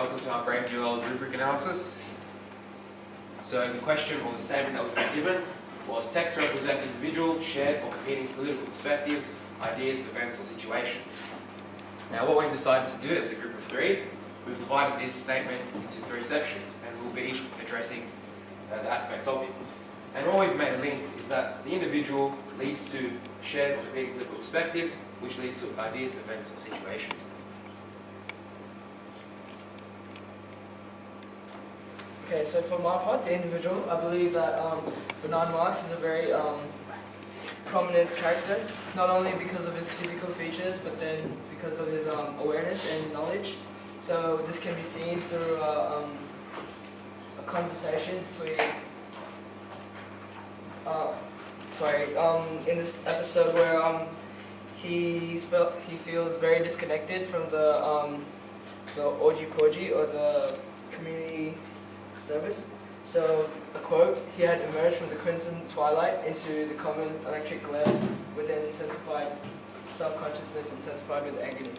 welcome to our Brave New World rubric analysis. So the question or the statement that we've been given was text represent individual, shared or competing political perspectives, ideas, events or situations. Now what we've decided to do as a group of three, we've divided this statement into three sections and we'll be each addressing the aspects of it. And what we've made a link is that the individual leads to shared or competing political perspectives, which leads to ideas, events or situations. Okay, so for my part, the individual, I believe that Bernard Marx is a very prominent character, not only because of his physical features, but then because of his awareness and knowledge. So this can be seen through a conversation between, in this episode where he feels very disconnected from the Orgy Porgy or the community service. So, a quote, he had emerged from the crimson twilight into the common electric glare with an intensified self-consciousness intensified with agony.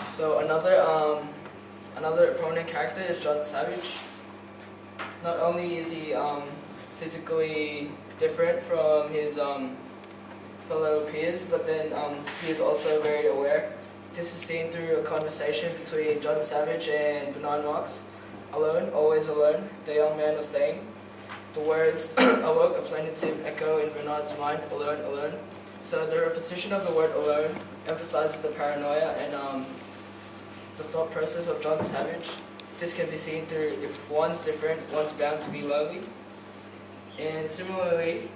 So another prominent character is John Savage. Not only is he physically different from his fellow peers, but then he is also very aware. This is seen through a conversation between John Savage and Bernard Marx. Alone, always alone, the young man was saying. The words awoke a plaintive echo in Bernard's mind, alone, alone. So the repetition of the word alone emphasizes the paranoia and the thought process of John Savage. This can be seen through if one's different, one's bound to be lonely. And similarly,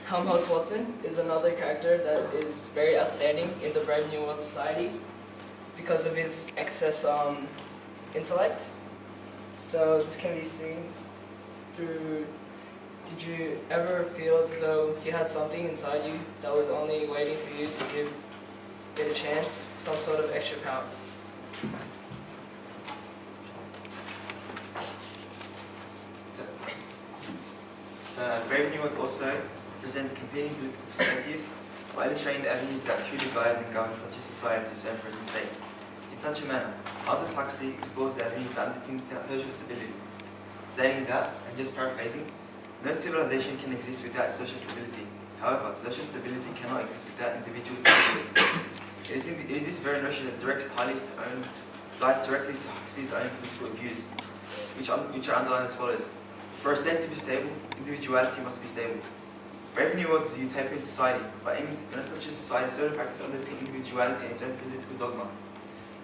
Helmholtz Watson is another character that is very outstanding in the Brave New World Society because of his excess intellect. So this can be seen through, did you ever feel as though you had something inside you that was only waiting for you to give it a chance, some sort of extra power? So Brave New World also presents competing political perspectives by illustrating the avenues that truly guide and govern such a society to a certain present state. In such a manner, Aldous Huxley explores the avenues that underpin social stability, stating that, and just paraphrasing, no civilization can exist without social stability. However, social stability cannot exist without individual stability. It is this very notion that lies directly to Huxley's own political views, which are underlined as follows. For a state to be stable, individuality must be stable. Brave New World is a utopian society, but in such a society, certain factors underpin individuality and its own political dogma.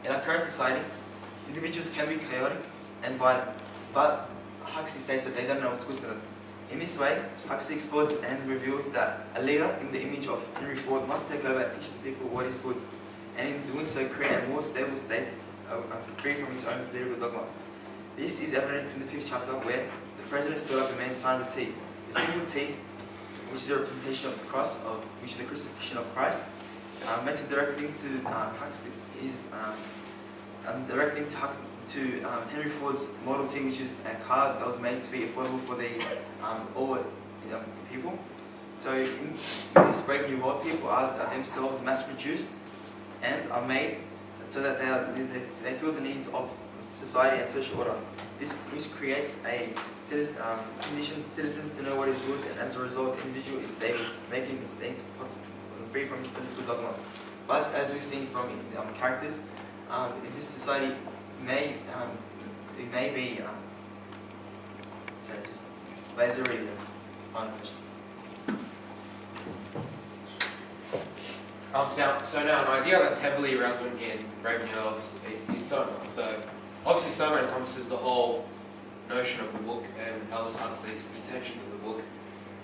In our current society, individuals can be chaotic and violent, but Huxley states that they don't know what's good for them. In this way, Huxley explores and reveals that a leader in the image of Henry Ford must take over and teach the people what is good, and in doing so create a more stable state, free from its own political dogma. This is evident in the 5th chapter where the president stood up and made the sign of the T. The symbol T, which is a representation of the cross, which is the crucifixion of Christ, makes a direct link to Huxley. Direct link to Henry Ford's Model T, which is a car that was made to be affordable for the all people. So in this Brave New World, people are themselves mass-produced and are made so that they feel the needs of society and social order. This creates a conditions citizens to know what is good, and as a result, the individual is stable, making the state free from its political dogma. But as we've seen from characters, in this society, it may be. Sorry, just that's already that's one question. So now an idea that's heavily relevant in Brave New World is Soma. So obviously Soma encompasses the whole notion of the book and Aldous Huxley's intentions of the book,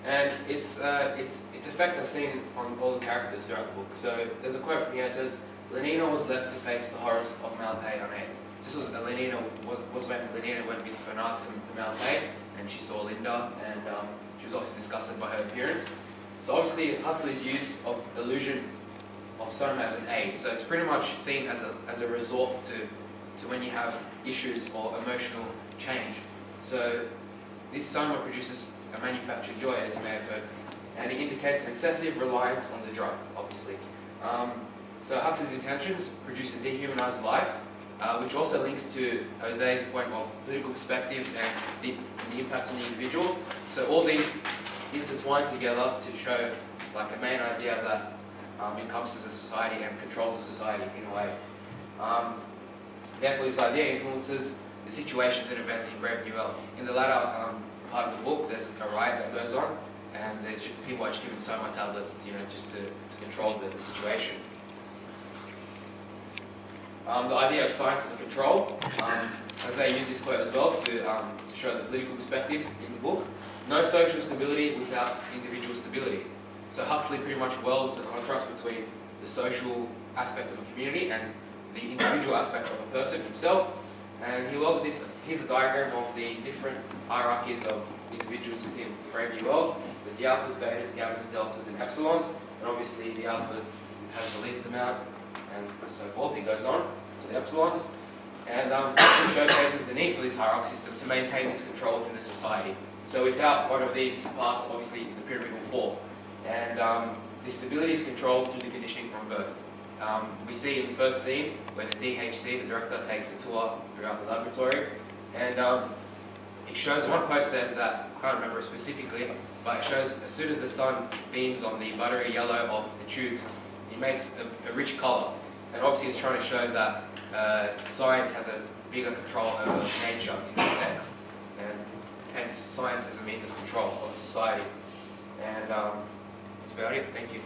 and its effects are seen on all the characters throughout the book. So there's a quote from here that says, "Lenina was left to face the horrors of Malpais unaided." This was when Lenina went with Bernard to Malpais, and she saw Linda, and she was obviously disgusted by her appearance. So obviously Huxley's use of illusion of Soma as an aid. So it's pretty much seen as a resort to when you have issues or emotional change. So this Soma produces a manufactured joy, as you may have heard, and it indicates an excessive reliance on the drug, obviously. So Huxley's intentions produce a dehumanized life, which also links to Jose's point of political perspectives and the impact on the individual. So all these intertwine together to show like a main idea that encompasses a society and controls a society in a way. Therefore, this idea influences the situations and events in Brave New World. In the latter part of the book, there's a riot that goes on, and there's people are just given soma tablets, just to control the situation. The idea of science as a control. Jose used this quote as well to show the political perspectives in the book. No social stability without individual stability. So Huxley pretty much welds the contrast between the social aspect of a community and the individual aspect of a person himself. And he welded this. Here's a diagram of the different hierarchies of individuals within Brave New World. There's the alphas, betas, gammas, deltas, and epsilons. And obviously the alphas have the least amount, and so forth. He goes on to the epsilons. And it showcases the need for this hierarchy system to maintain this control within the society. So without one of these parts, obviously the pyramid will fall. And the stability is controlled through the conditioning from birth. We see in the first scene where the DHC, the director, takes a tour throughout the laboratory, and it shows, one quote says that, I can't remember it specifically, but it shows as soon as the sun beams on the buttery yellow of the tubes, it makes a rich colour. And obviously it's trying to show that science has a bigger control over nature in this text, and hence science as a means of control of society. And that's about it. Thank you.